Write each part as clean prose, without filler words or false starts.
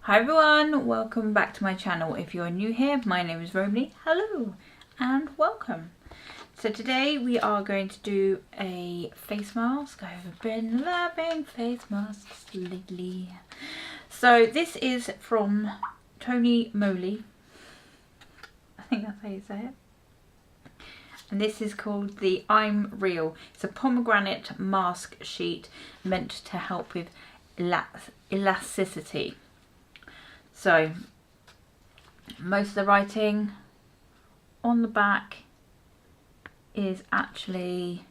Hi everyone, welcome back to my channel. If you're new here, my name is Moly. Hello and welcome. So today we are going to do a face mask. I've been loving face masks lately. So this is from Tony Moly. I think that's how you say it. And this is called the I'm Real. It's a pomegranate mask sheet meant to help with elasticity. So most of the writing on the back is actually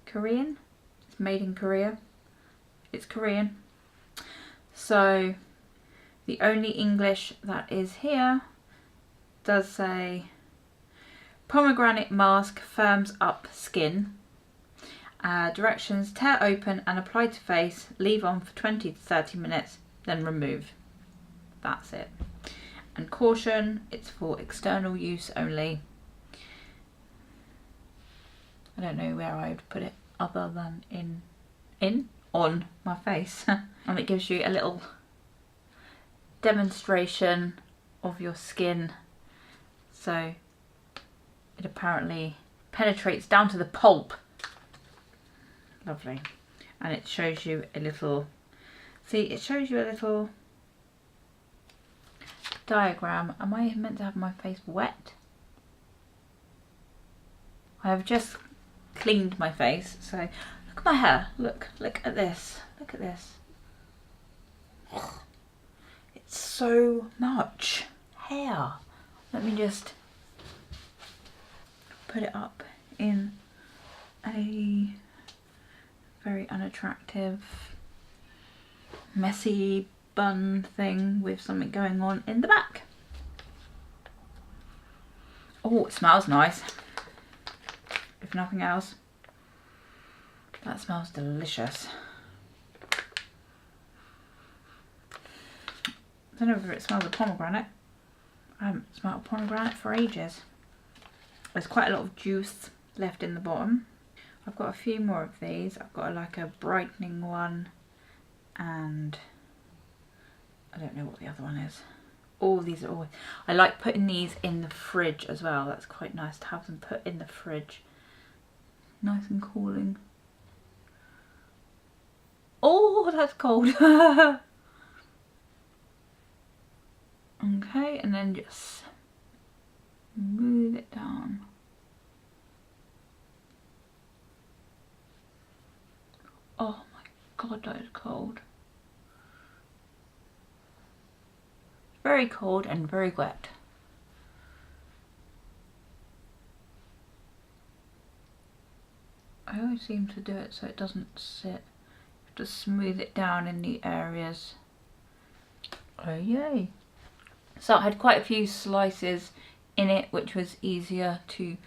Korean. It's made in Korea. It's Korean. So the only English that is here does say pomegranate mask firms up skin. Directions: tear open and apply to face, leave on for 20 to 30 minutes, then remove. That's it. And caution, it's for external use only. I don't know where I would put it other than on my face. And it gives you a little demonstration of your skin. So it apparently penetrates down to the pulp. Lovely. And it shows you a little, see, it shows you a little diagram. Am I meant to have my face wet? I have just cleaned my face, so look at my hair. Look at this. Look at this. It's so much hair. Let me just put it up in a very unattractive, messy bun thing with something going on in the back. Oh, it smells nice. If nothing else, that smells delicious. I don't know if it smells of pomegranate. I haven't smelled pomegranate for ages. There's quite a lot of juice left in the bottom. I've got a few more of these. I've got like a brightening one, and I don't know what the other one is. All these are always, I like putting these in the fridge as well. That's quite nice to have them put in the fridge. Nice and cooling. Oh, that's cold. Okay, and then just smooth it down. Oh my god, that is cold. Very cold and very wet. I always seem to do it so it doesn't sit. You have to smooth it down in the areas. Oh yay. So I had quite a few slices in it, which was easier to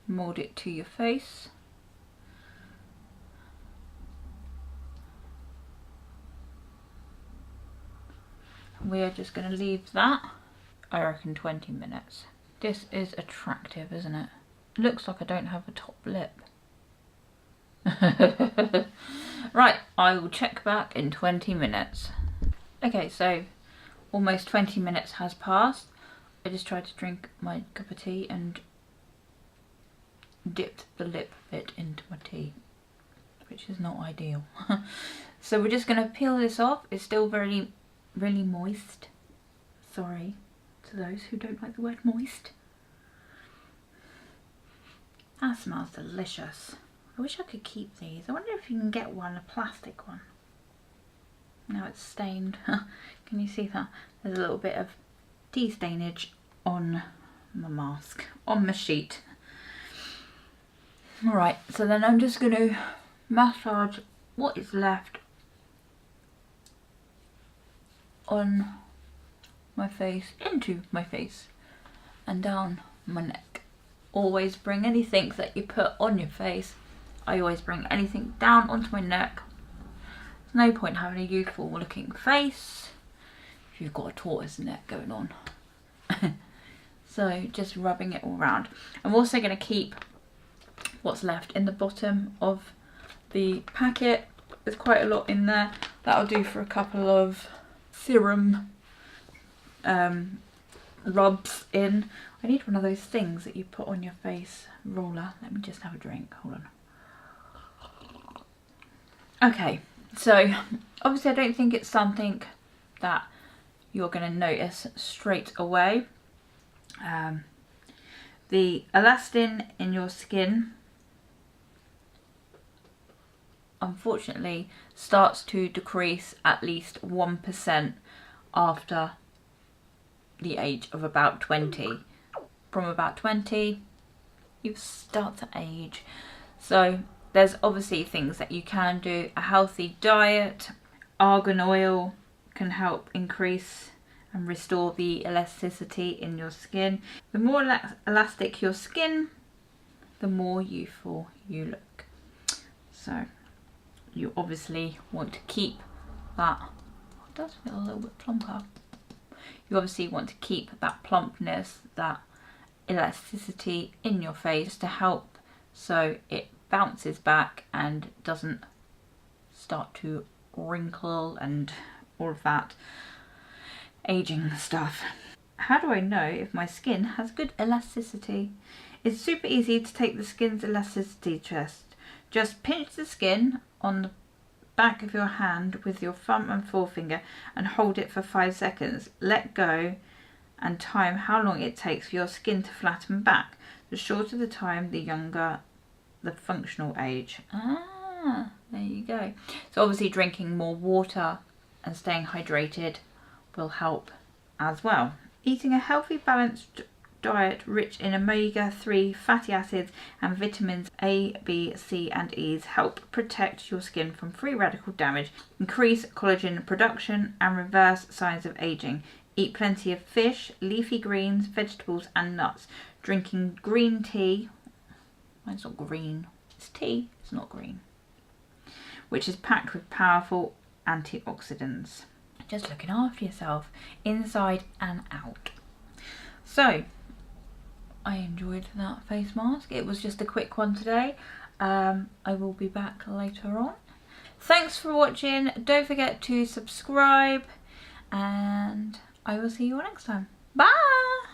mould it to your face. We are just going to leave that, I reckon, 20 minutes. This is attractive, isn't it? Looks like I don't have a top lip. Right, I will check back in 20 minutes. Okay, so almost 20 minutes has passed. I just tried to drink my cup of tea and dipped the lip bit into my tea, which is not ideal. So we're just going to peel this off. It's still really moist. Sorry to those who don't like the word moist. That smells delicious. I wish I could keep these. I wonder if you can get one, a plastic one. Now it's stained. Can you see that? There's a little bit of tea stainage on the mask, on the sheet. Alright, so then I'm just going to massage what is left on my face, into my face, and down my neck. Always bring anything that you put on your face. I always bring anything down onto my neck. There's no point having a youthful looking face if you've got a tortoise neck going on. So just rubbing it all around. I'm also going to keep what's left in the bottom of the packet. There's quite a lot in there. That'll do for a couple of serum rubs in. I need one of those things that you put on your face, roller. Let me just have a drink, hold on. Okay, so obviously I don't think it's something that you're going to notice straight away. The elastin in your skin unfortunately starts to decrease at least 1% after the age of about 20. From about 20 you start to age. So there's obviously things that you can do. A healthy diet, argan oil can help increase and restore the elasticity in your skin. The more elastic your skin, the more youthful you look. So you obviously want to keep that. It does feel a little bit plumper. You obviously want to keep that plumpness, that elasticity in your face to help so it bounces back and doesn't start to wrinkle and all of that aging stuff. How do I know if my skin has good elasticity? It's super easy to take the skin's elasticity test. Just pinch the skin on the back of your hand with your thumb and forefinger and hold it for 5 seconds. Let go and time how long it takes for your skin to flatten back. The shorter the time, the younger the functional age. Ah, there you go. So obviously drinking more water and staying hydrated will help as well. Eating a healthy, balanced diet rich in omega-3 fatty acids and vitamins A, B, C and E help protect your skin from free radical damage, increase collagen production and reverse signs of aging. Eat plenty of fish, leafy greens, vegetables and nuts. Drinking green tea, it's not green, it's tea, it's not green, which is packed with powerful antioxidants. Just looking after yourself inside and out. So I enjoyed that face mask. It was just a quick one today. I will be back later on. Thanks for watching. Don't forget to subscribe and I will see you all next time. Bye!